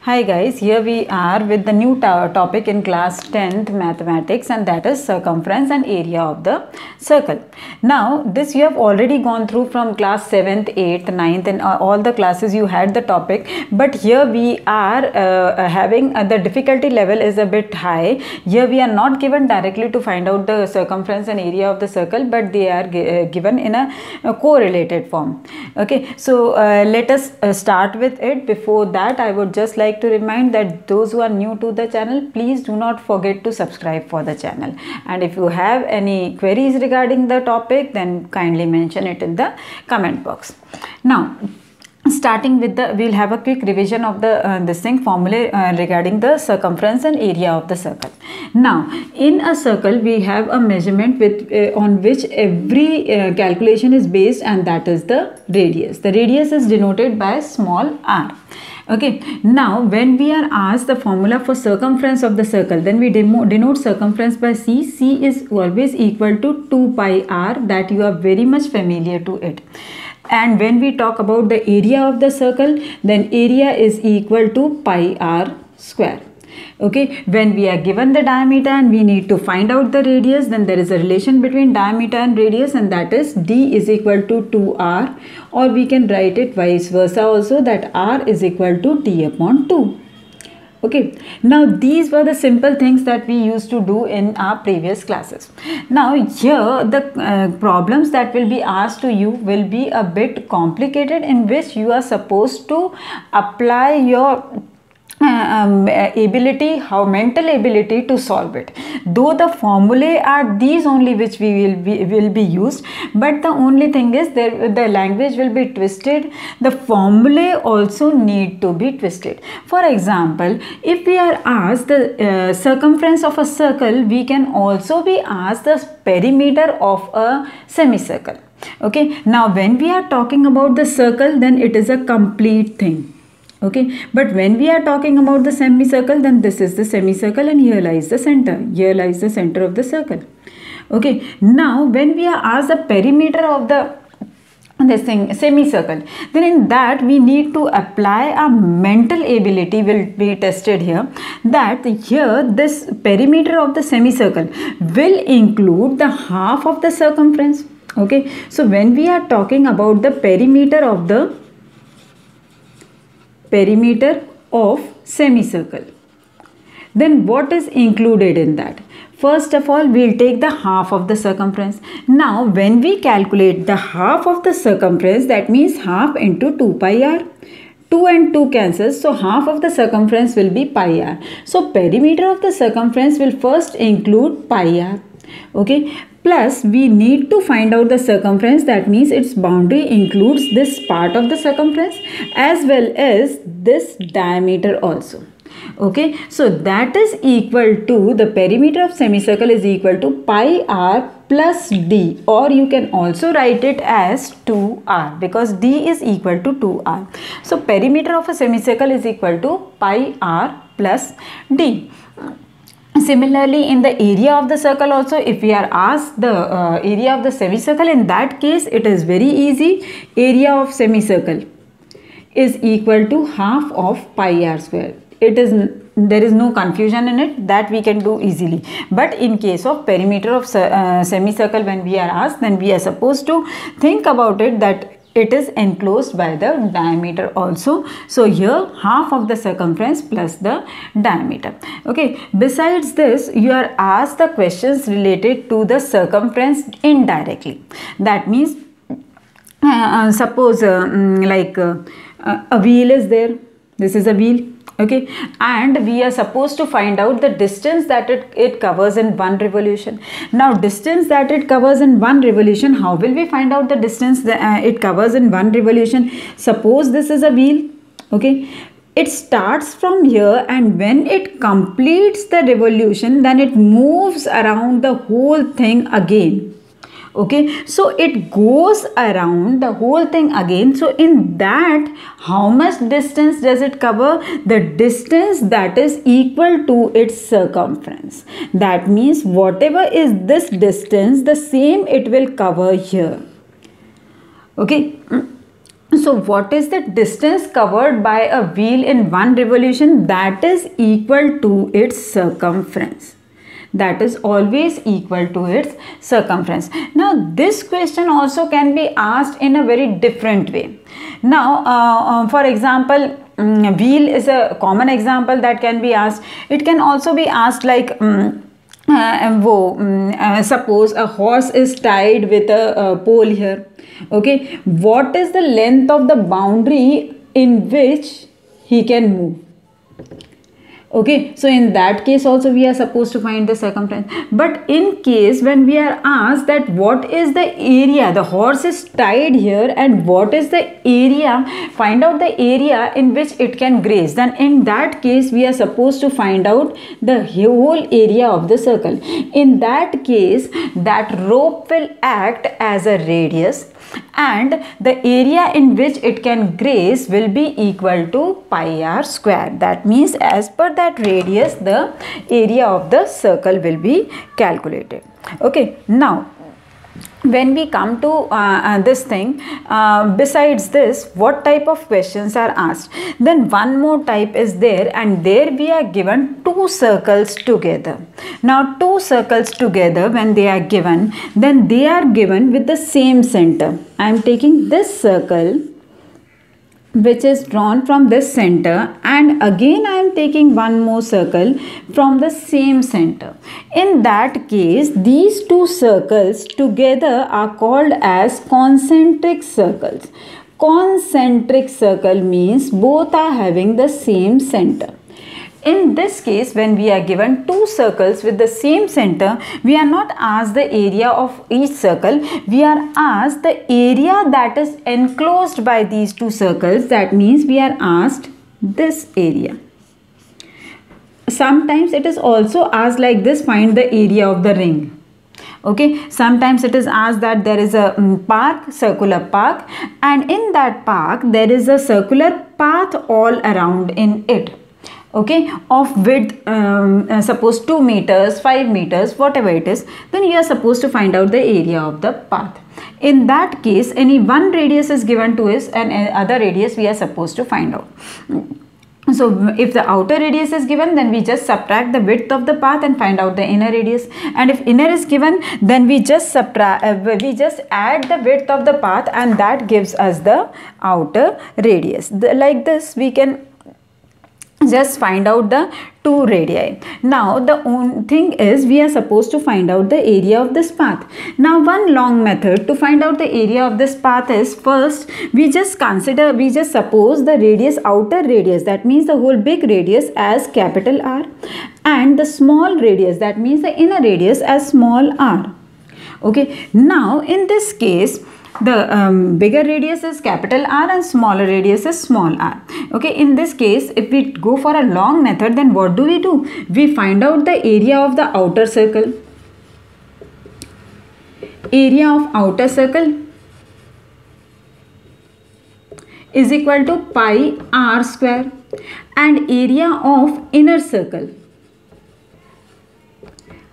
Hi guys, here we are with the new topic in class 10th mathematics, and that is circumference and area of the circle. Now this you have already gone through from class 7th, 8th, 9th and all the classes you had the topic, but here we are having the difficulty level is a bit high. Here we are not given directly to find out the circumference and area of the circle, but they are given in a correlated form. Okay, so let us start with it. Before that, I would just like to remind that those who are new to the channel, please do not forget to subscribe for the channel, and if you have any queries regarding the topic, then kindly mention it in the comment box. Now starting with the, we'll have a quick revision of the this thing formula regarding the circumference and area of the circle. Now in a circle we have a measurement with on which every calculation is based, and that is the radius. The radius is denoted by small r. Okay, now when we are asked the formula for circumference of the circle, then we denote circumference by c. C is always equal to 2 pi r, that you are very much familiar to it. And when we talk about the area of the circle, then area is equal to pi r square. Okay, when we are given the diameter and we need to find out the radius, then there is a relation between diameter and radius, and that is d is equal to 2r, or we can write it vice versa also, that r is equal to d upon 2. Okay, now these were the simple things that we used to do in our previous classes. Now here the problems that will be asked to you will be a bit complicated, in which you are supposed to apply your mental ability to solve it. Though the formulae are these only which we will be used, but the only thing is the language will be twisted. The formulae also need to be twisted. For example, if we are asked the circumference of a circle, we can also be asked the perimeter of a semicircle. Okay, now when we are talking about the circle, then it is a complete thing. Okay, but when we are talking about the semicircle, then this is the semicircle and here lies the center. Here lies the center of the circle. Okay, now when we are asked the perimeter of the semicircle, then in that we need to apply our mental ability will be tested here, that here this perimeter of the semicircle will include the half of the circumference. Okay, so when we are talking about the perimeter of semicircle, then what is included in that? First of all, we'll take the half of the circumference. Now when we calculate the half of the circumference, that means half into 2 pi r. 2 and 2 cancels, so half of the circumference will be pi r. So perimeter of the circumference will first include pi r. Okay, plus we need to find out the circumference, that means its boundary includes this part of the circumference as well as this diameter also. Okay, so that is equal to, the perimeter of semicircle is equal to pi r plus d, or you can also write it as 2r, because d is equal to 2r. So perimeter of a semicircle is equal to pi r plus d. Similarly, in the area of the circle also, if we are asked the area of the semicircle, in that case it is very easy. Area of semicircle is equal to half of pi r square. There is no confusion in it, that we can do easily. But in case of perimeter of semicircle, when we are asked, then we are supposed to think about it that it is enclosed by the diameter also. So here half of the circumference plus the diameter. Okay, besides this, you are asked the questions related to the circumference indirectly. That means suppose a wheel is there. This is a wheel. Okay, and we are supposed to find out the distance that it covers in one revolution. Now distance that it covers in one revolution, how will we find out the distance that it covers in one revolution? Suppose this is a wheel. Okay, it starts from here, and when it completes the revolution, then it moves around the whole thing again. Okay, so it goes around the whole thing again. So in that, how much distance does it cover? The distance that is equal to its circumference. That means whatever is this distance, the same it will cover here. Okay, So what is the distance covered by a wheel in one revolution? That is equal to its circumference. That is always equal to its circumference. Now this question also can be asked in a very different way. Now for example, wheel is a common example that can be asked. It can also be asked like suppose a horse is tied with a pole here. Okay, what is the length of the boundary in which he can move? Okay, so in that case also we are supposed to find the circumference. But in case when we are asked that what is the area, the horse is tied here, and what is the area, find out the area in which it can graze, then in that case we are supposed to find out the whole area of the circle. In that case, that rope will act as a radius, and the area in which it can graze will be equal to pi r square. That means as per that radius, the area of the circle will be calculated. Okay, now when we come to this thing, besides this, what type of questions are asked? Then one more type is there, and there we are given two circles together. Now two circles together, when they are given, then they are given with the same center. I am taking this circle which is drawn from this center, and again I am taking one more circle from the same center. In that case, these two circles together are called as concentric circles. Concentric circle means both are having the same center. In this case, when we are given two circles with the same center, we are not asked the area of each circle. We are asked the area that is enclosed by these two circles. That means we are asked this area. Sometimes it is also asked like this, find the area of the ring. Okay, sometimes it is asked that there is a park, circular park, and in that park there is a circular path all around in it. Okay, of width suppose 2 meters, 5 meters, whatever it is, then you are supposed to find out the area of the path. In that case, any one radius is given to us and other radius we are supposed to find out. So if the outer radius is given, then we just subtract the width of the path and find out the inner radius. And if inner is given, then we just subtract, we just add the width of the path, and that gives us the outer radius. Like this, we can just find out the two radii. Now the only thing is we are supposed to find out the area of this path. Now one long method to find out the area of this path is, first we just suppose the radius, outer radius, that means the whole big radius, as capital R, and the small radius, that means the inner radius, as small r. Okay, now in this case the bigger radius is capital R and smaller radius is small r. Okay, in this case, if we go for a long method, then what do? We find out the area of the outer circle. Area of outer circle is equal to pi r square, and area of inner circle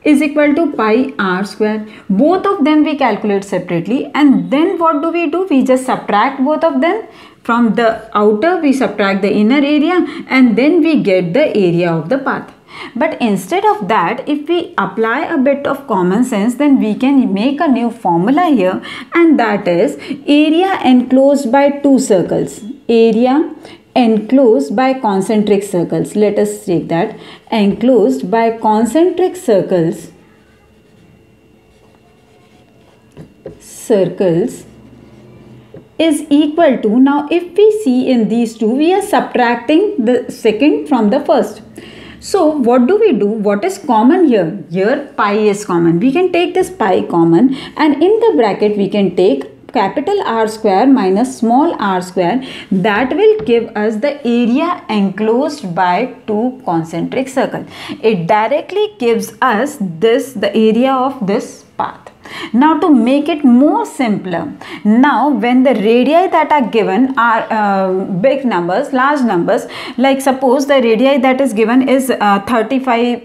is equal to pi r square. Both of them we calculate separately, and then what do? We just subtract both of them. From the outer we subtract the inner area, and then we get the area of the path. But instead of that, if we apply a bit of common sense, then we can make a new formula here, and that is area enclosed by two circles. Area enclosed by concentric circles. Let us take that. Enclosed by concentric circles is equal to, now if we see in these two, we are subtracting the second from the first. So what do? What is common here? Here pi is common. We can take this pi common, and in the bracket we can take capital R square minus small r square. That will give us the area enclosed by two concentric circles. It directly gives us this, the area of this path. Now to make it more simpler, now when the radii that are given are big numbers, large numbers, like suppose the radii that is given is 35,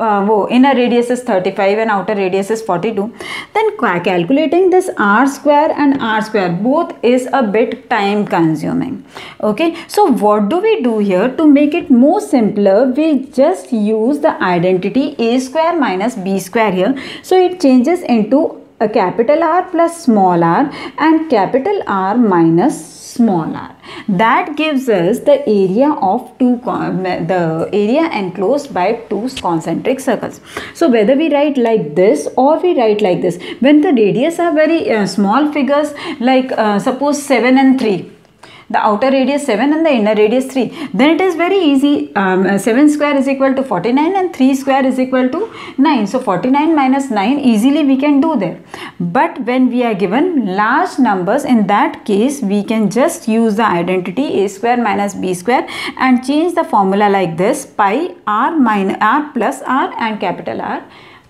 inner radius is 35 and outer radius is 42, then calculating this r square and r square both is a bit time consuming. Okay, so what do we do here? To make it more simpler, we just use the identity a square minus b square here. So it changes into a capital R plus small r and capital R minus small r. That gives us the area of the area enclosed by two concentric circles. So whether we write like this or we write like this, when the radius are very small figures, like suppose 7 and 3, the outer radius 7 and the inner radius 3, then it is very easy. 7 square is equal to 49 and 3 square is equal to 9. So 49 minus 9 easily we can do there. But when we are given large numbers, in that case we can just use the identity a square minus b square and change the formula like this: pi r minus r plus r and capital R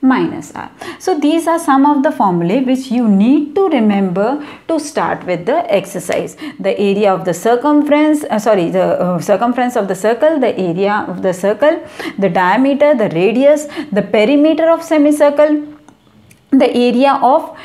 minus r. So these are some of the formulae which you need to remember to start with the exercise. The area of the circumference, circumference of the circle, the area of the circle, the diameter, the radius, the perimeter of semicircle, the area of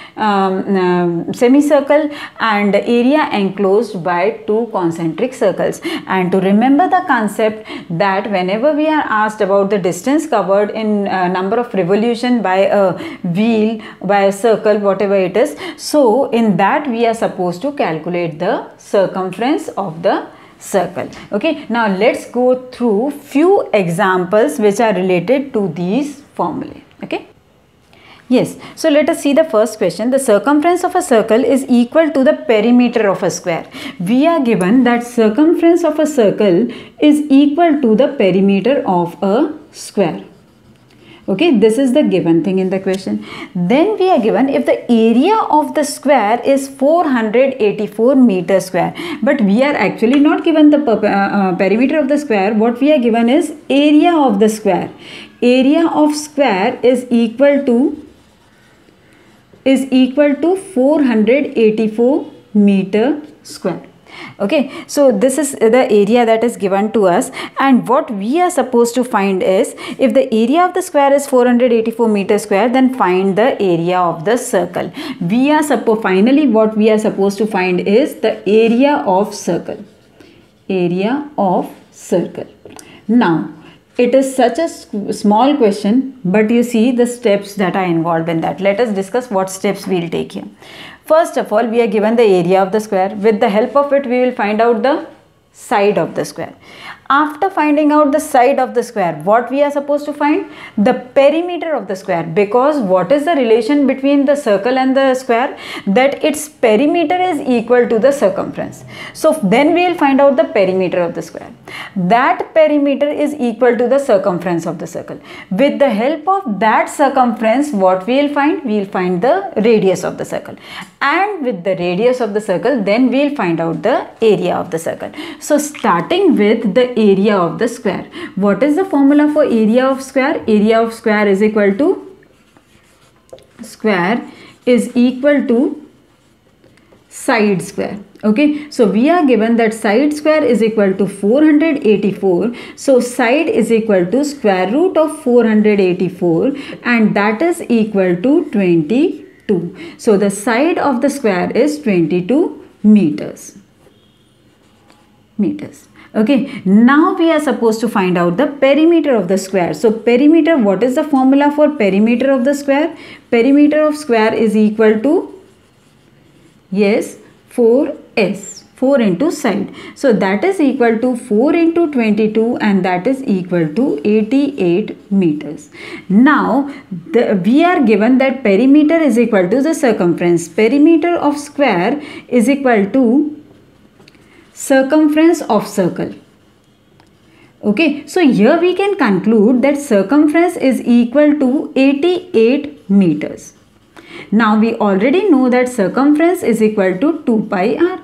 semicircle, and the area enclosed by two concentric circles. And to remember the concept that whenever we are asked about the distance covered in number of revolution by a wheel, by a circle, whatever it is, so in that we are supposed to calculate the circumference of the circle. Okay, now let's go through few examples which are related to these formulae. Okay. Yes, so let us see the first question. The circumference of a circle is equal to the perimeter of a square. We are given that circumference of a circle is equal to the perimeter of a square. Okay, this is the given thing in the question. Then we are given if the area of the square is 484 meter square. But we are actually not given the perimeter of the square. What we are given is area of the square. Area of square is equal to 484 meter square. Okay, so this is the area that is given to us, and what we are supposed to find is if the area of the square is 484 meter square, then find the area of the circle. We are finally what we are supposed to find is the area of circle. Area of circle. Now it is such a small question, but you see the steps that are involved in that. Let us discuss what steps we will take here. First of all, we are given the area of the square. With the help of it, we will find out the side of the square. After finding out the side of the square, what we are supposed to find? The perimeter of the square. Because what is the relation between the circle and the square? That its perimeter is equal to the circumference. So then we will find out the perimeter of the square. That perimeter is equal to the circumference of the circle. With the help of that circumference, what we will find? We will find the radius of the circle. And with the radius of the circle, then we will find out the area of the circle. So starting with the area of the square. What is the formula for area of square? Area of square is equal to side square. Okay, so we are given that side square is equal to 484. So side is equal to square root of 484, and that is equal to 22. So the side of the square is 22 meters. Okay, now we are supposed to find out the perimeter of the square. So perimeter, what is the formula for perimeter of the square? Perimeter of square is equal to, yes, 4s, 4 into side. So that is equal to 4 into 22, and that is equal to 88 meters. Now we are given that perimeter is equal to the circumference. Perimeter of square is equal to circumference of circle. Okay, so here we can conclude that circumference is equal to 88 meters. Now we already know that circumference is equal to 2 pi r.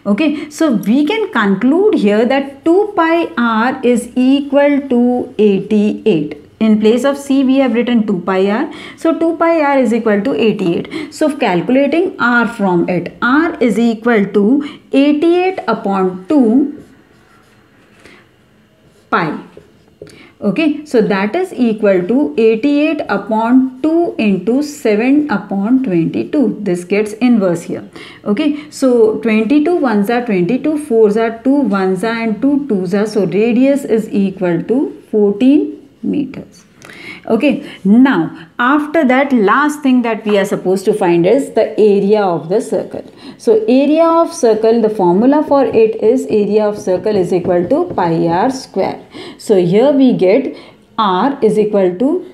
Okay, so we can conclude here that 2 pi r is equal to 88. In place of c we have written 2 pi r. So 2 pi r is equal to 88. So calculating r from it, r is equal to 88 upon 2 pi. Okay, so that is equal to 88 upon 2 into 7 upon 22. This gets inverse here. Okay, so 22 ones are 22, 4s are 2, 1s are and 2 2s are. So radius is equal to 14 meters. Okay, now after that, last thing that we are supposed to find is the area of the circle. So area of circle, the formula for it is area of circle is equal to pi r square. So here we get r is equal to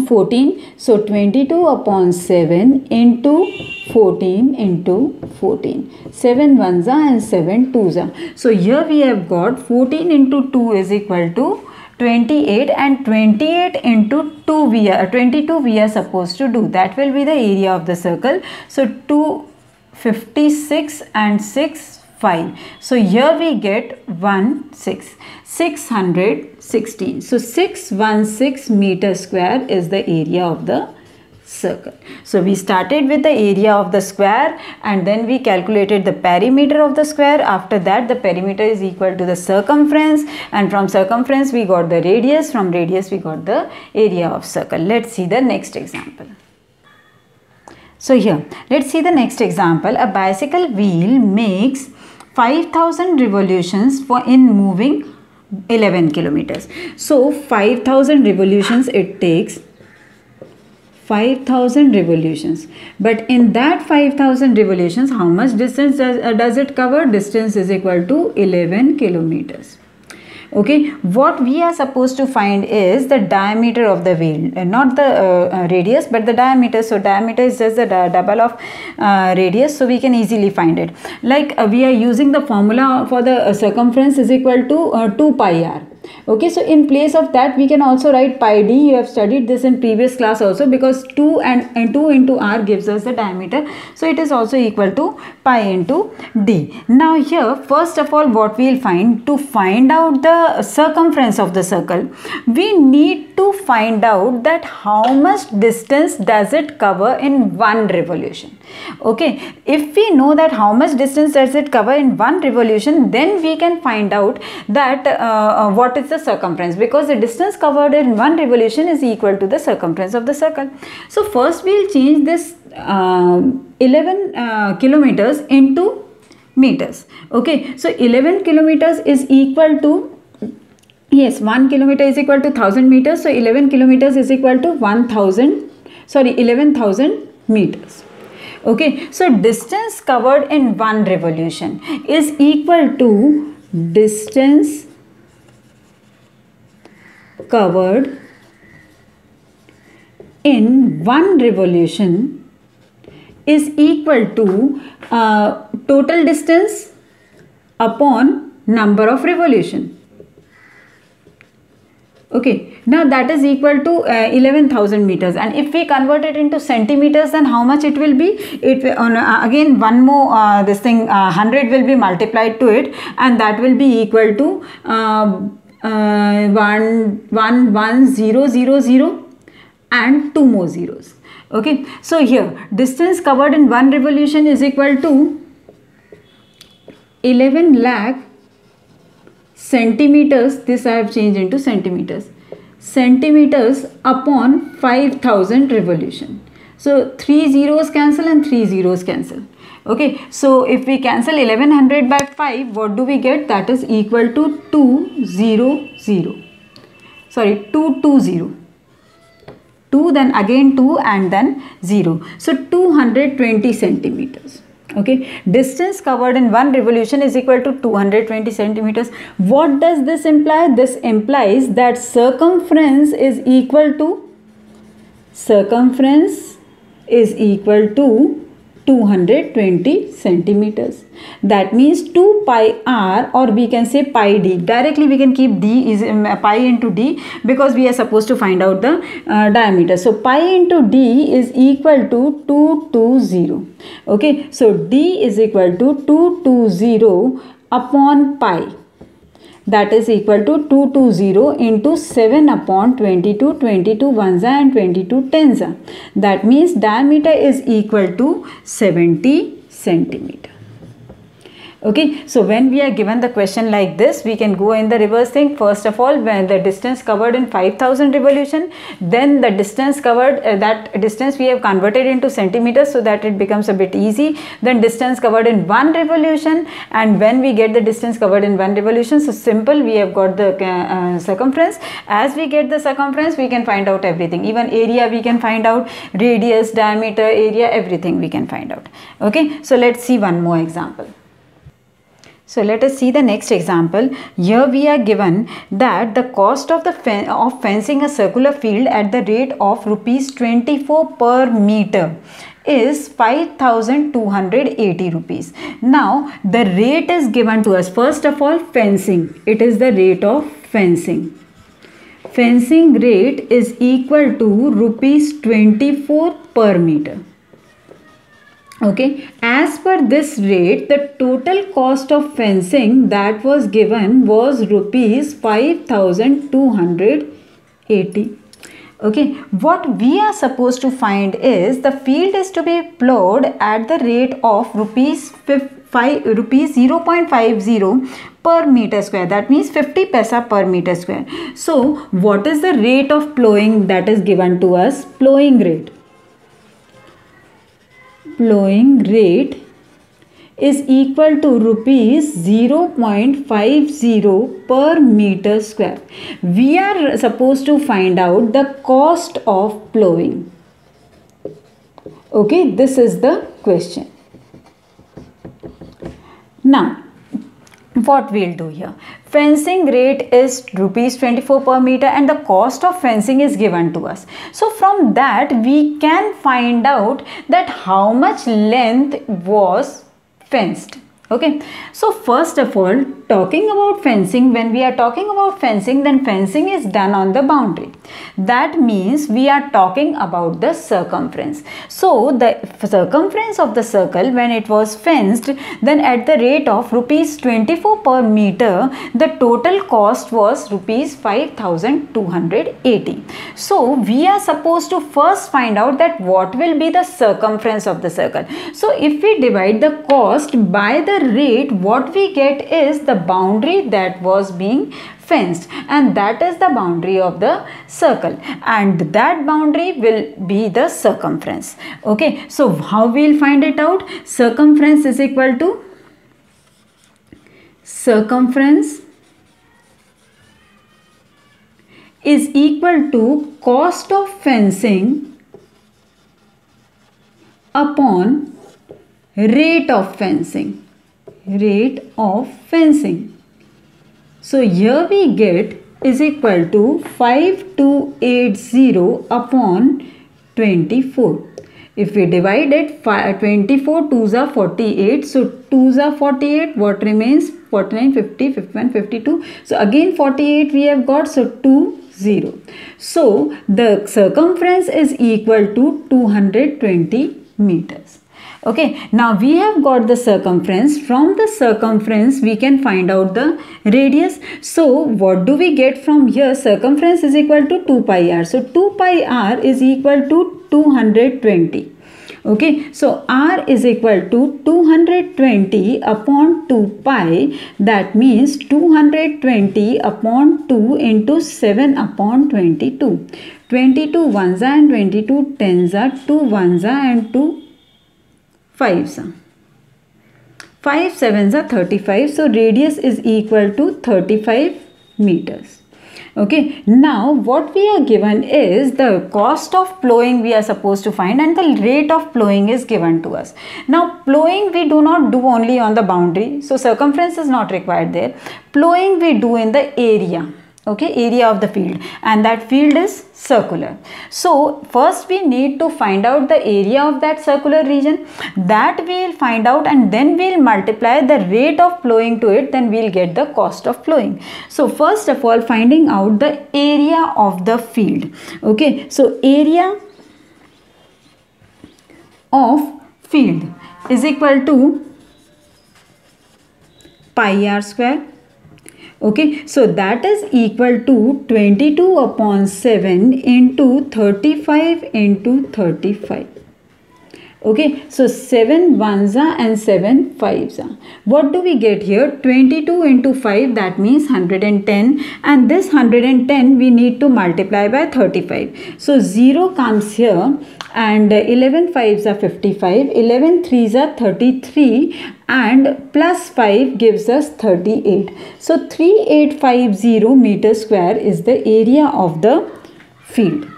14. So 22 upon 7 into 14 into 14. 7 ones are and 7 twos are. So here we have got 14 into 2 is equal to 28, and 28 into 2 22 we are supposed to do. That will be the area of the circle. So 256 and 6 5. So here we get 616. So 616 meter square is the area of the circle. So we started with the area of the square and then we calculated the perimeter of the square. After that, the perimeter is equal to the circumference, and from circumference we got the radius, from radius we got the area of circle. Let's see the next example. So here, let's see the next example. A bicycle wheel makes 5,000 revolutions in moving 11 kilometers. So 5,000 revolutions it takes. 5,000 revolutions, but in that 5,000 revolutions, how much distance does it cover? Distance is equal to 11 kilometers. Okay, what we are supposed to find is the diameter of the wheel, not the radius but the diameter. So diameter is just the double of radius, so we can easily find it. Like we are using the formula for the circumference is equal to 2 pi r. Okay, so in place of that we can also write pi d. You have studied this in previous class also, because 2 and 2 into r gives us the diameter, so it is also equal to pi into d. Now here, first of all, what we will find, to find out the circumference of the circle, we need to find out that how much distance does it cover in one revolution. Okay, if we know that how much distance does it cover in one revolution, then we can find out that what is the circumference, because the distance covered in one revolution is equal to the circumference of the circle. So first we will change this 11 kilometers into meters. Okay, so 11 kilometers is equal to, yes, 1 kilometer is equal to 1000 meters. So 11 kilometers is equal to 11,000 meters. Okay, so distance covered in one revolution is equal to distance covered in one revolution is equal to total distance upon number of revolution. Okay, now that is equal to 11,000 meters, and if we convert it into centimeters, then how much it will be? It will, again one more 100 will be multiplied to it, and that will be equal to 11000 and 2 more zeros. Okay, so here distance covered in one revolution is equal to 11 lakh centimeters. This I have changed into centimeters. Centimeters upon 5,000 revolution. So 3 zeros cancel and 3 zeros cancel. Okay, so if we cancel 1100 by 5, what do we get? That is equal to 220. 2 then again 2 and then 0. So 220 centimeters. Okay, distance covered in one revolution is equal to 220 centimeters. What does this imply? This implies that circumference is equal to 220 centimeters. That means 2 pi r, or we can say pi d. Directly we can keep d is pi into d, because we are supposed to find out the diameter. So pi into d is equal to 220. Okay, so d is equal to 220 upon pi. that is equal to 220 into 7 upon 22, 22 ones are and 22 tens are. That means diameter is equal to 70 centimeter. Okay, so when we are given the question like this, we can go in the reverse thing. First of all, when the distance covered in 5000 revolution, then the distance covered, that distance we have converted into centimeters so that it becomes a bit easy. Then distance covered in 1 revolution, and when we get the distance covered in 1 revolution, so simple, we have got the circumference. As we get the circumference, we can find out everything. Even area we can find out, radius, diameter, area, everything we can find out. Okay, so let's see one more example. So let us see the next example. Here we are given that the cost of the fencing a circular field at the rate of rupees 24 per meter is 5280 rupees. Now the rate is given to us. First of all, fencing. It is the rate of fencing. Fencing rate is equal to rupees 24 per meter. Okay, as per this rate, the total cost of fencing that was given was rupees 5280. Okay, what we are supposed to find is the field is to be plowed at the rate of rupees 0.50 per meter square. That means 50 paisa per meter square. So, what is the rate of plowing that is given to us? Plowing rate. Plowing rate is equal to rupees 0.50 per meter square. We are supposed to find out the cost of plowing. Okay, this is the question. Now, what we'll do here? Fencing rate is rupees 24 per meter and the cost of fencing is given to us. So from that we can find out that how much length was fenced. Okay, so first of all, talking about fencing, when we are talking about fencing, then fencing is done on the boundary. That means we are talking about the circumference. So the circumference of the circle, when it was fenced, then at the rate of rupees 24 per meter, the total cost was rupees 5280. So we are supposed to first find out that what will be the circumference of the circle. So if we divide the cost by the rate, what we get is the boundary that was being fenced, and that is the boundary of the circle, and that boundary will be the circumference. Okay, so how we will find it out? Circumference is equal to cost of fencing upon rate of fencing. So here we get is equal to 5280 upon 24. If we divide it, 24 2s are 48. So 2s are 48. What remains? 49, 50, 51, 52. So again 48 we have got. So 20. So the circumference is equal to 220 meters. Okay, now we have got the circumference. From the circumference we can find out the radius. So what do we get from here? Circumference is equal to 2 pi r. So 2 pi r is equal to 220. Okay, so r is equal to 220 upon 2 pi. That means 220 upon 2 into 7 upon 22. 22 ones are and 22 tens are, 2 ones are and 2 5s are. 5 sevens are 35. So radius is equal to 35 meters. Okay, now what we are given is the cost of plowing we are supposed to find, and the rate of plowing is given to us. Now plowing we do not do only on the boundary, so circumference is not required there. Plowing we do in the area. Okay, area of the field, and that field is circular. So first we need to find out the area of that circular region. That we will find out, and then we will multiply the rate of plowing to it, then we will get the cost of plowing. So first of all, finding out the area of the field. Okay, so area of field is equal to pi r square. Okay, so that is equal to 22 upon 7 into 35 into 35. Okay, so 7 ones are and 7 fives are. What do we get here? 22 into 5, that means 110, and this 110 we need to multiply by 35. So 0 comes here, and 11 fives are 55, 11 threes are 33, and plus 5 gives us 38. So 3850 meter square is the area of the field.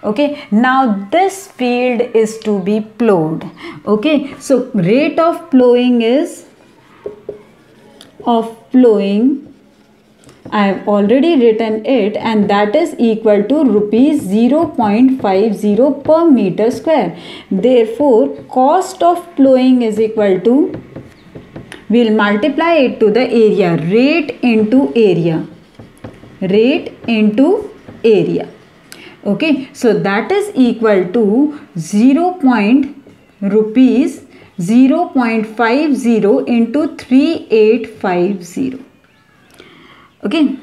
Okay, now this field is to be plowed. Okay, so rate of plowing is I have already written it, and that is equal to rupees 0.50 per meter square. Therefore, cost of plowing is equal to, we'll multiply it to the area, rate into area. Okay, so that is equal to 0.50 into 3850. Okay,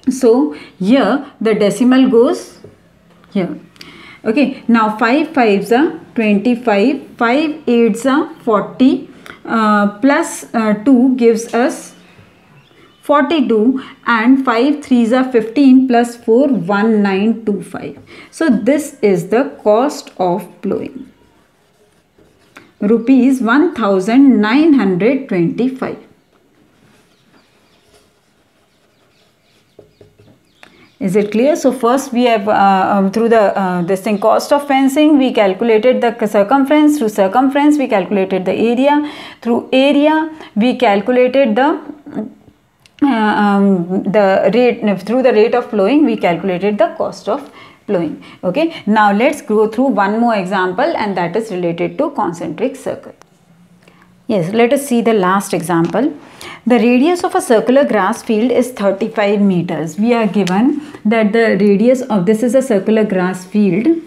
so here the decimal goes here. Okay, now 5 fives are 25, 5 eights are 40, plus 2 gives us 42, and 5 threes are 15, plus 4 1925. So this is the cost of plowing, rupees 1925. Is it clear? So first we have through the this thing, cost of fencing, we calculated the circumference. Through circumference we calculated the area. Through area we calculated the rate. Through the rate of plowing we calculated the cost of plowing. Okay, now let's go through one more example, and that is related to concentric circle. Yes, let us see the last example. The radius of a circular grass field is 35 meters. We are given that the radius of this is a circular grass field,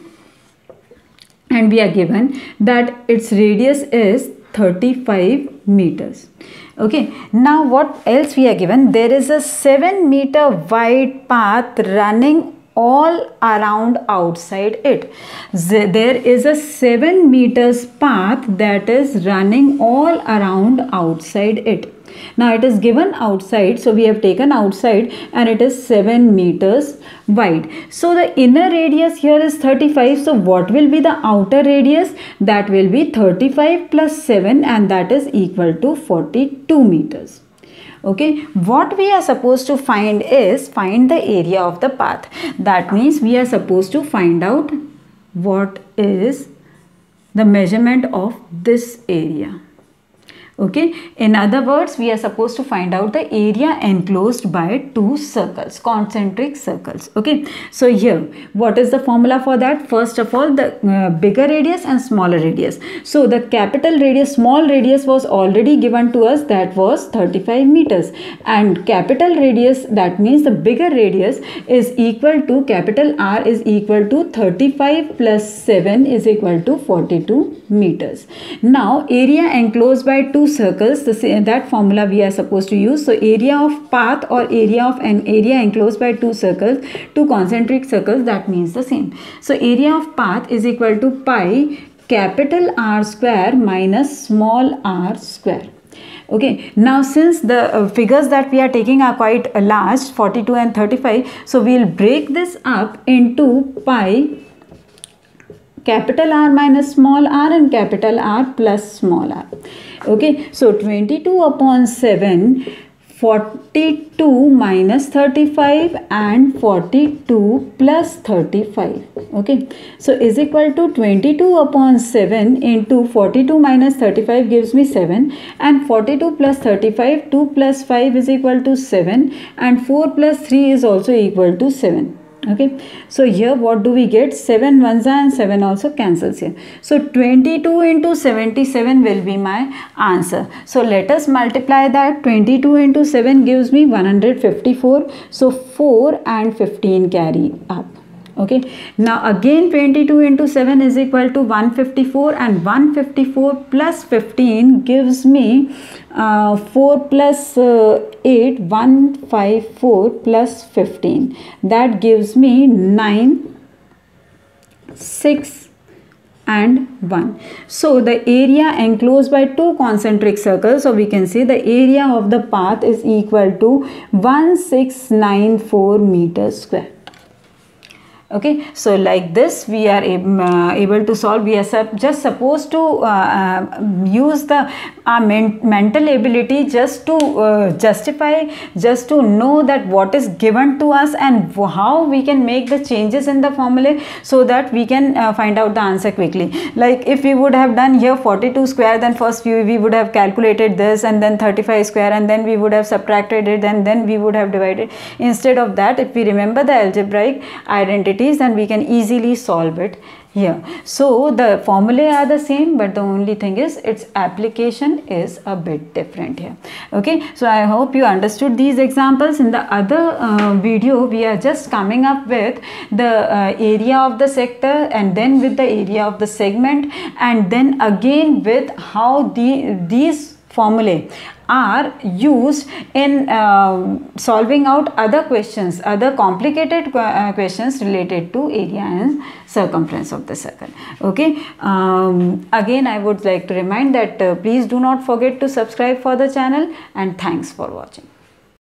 and we are given that its radius is 35 meters. Okay, now what else we are given? There is a 7 meter wide path running all around outside it. There is a 7 meters path that is running all around outside it. Now it is given outside, so we have taken outside, and it is 7 meters wide. So the inner radius here is 35. So what will be the outer radius? That will be 35 plus 7, and that is equal to 42 meters. Okay, what we are supposed to find is find the area of the path. That means we are supposed to find out what is the measurement of this area. Okay, in other words, we are supposed to find out the area enclosed by two circles, concentric circles. Okay, so here what is the formula for that? First of all, the bigger radius and smaller radius. So the capital radius, small radius was already given to us, that was 35 meters, and capital radius, that means the bigger radius, is equal to, capital R is equal to 35 plus 7 is equal to 42 meters. Now area enclosed by two circles, that formula we are supposed to use. So area of path or area of an area enclosed by two circles, two concentric circles, that means the same. So area of path is equal to pi capital R square minus small r square. Okay, now since the figures that we are taking are quite large, 42 and 35, so we will break this up into pi capital R minus small r and capital R plus small r. Okay, so 22 upon 7, 42 minus 35 and 42 plus 35. Okay, so is equal to 22 upon 7 into 42 minus 35 gives me 7, and 42 plus 35, 2 plus 5 is equal to 7, and 4 plus 3 is also equal to 7. Okay, so here what do we get? 7 ones are and 7 also cancels here. So 22 into 77 will be my answer. So let us multiply that. 22 into 7 gives me 154. So 4 and 15 carry up. Okay, now again 22 into 7 is equal to 154, and 154 plus 15 gives me 4 plus 8, 154 plus 15, that gives me 9, 6 and 1. So the area enclosed by two concentric circles, so we can say the area of the path is equal to 1694 meters square. Okay, so like this we are able to solve. We are just supposed to use the mental ability just to justify, just to know that what is given to us and how we can make the changes in the formula, so that we can find out the answer quickly. Like if we would have done here 42 square, then first we would have calculated this, and then 35 square, and then we would have subtracted it, and then we would have divided. Instead of that, if we remember the algebraic identity, then we can easily solve it here. So the formulae are the same, but the only thing is its application is a bit different here. Okay, so I hope you understood these examples. In the other video, we are just coming up with the area of the sector, and then with the area of the segment, and then again with how these formulae are used in solving out other questions, other complicated questions related to area and circumference of the circle. Okay, again I would like to remind that please do not forget to subscribe for the channel, and thanks for watching.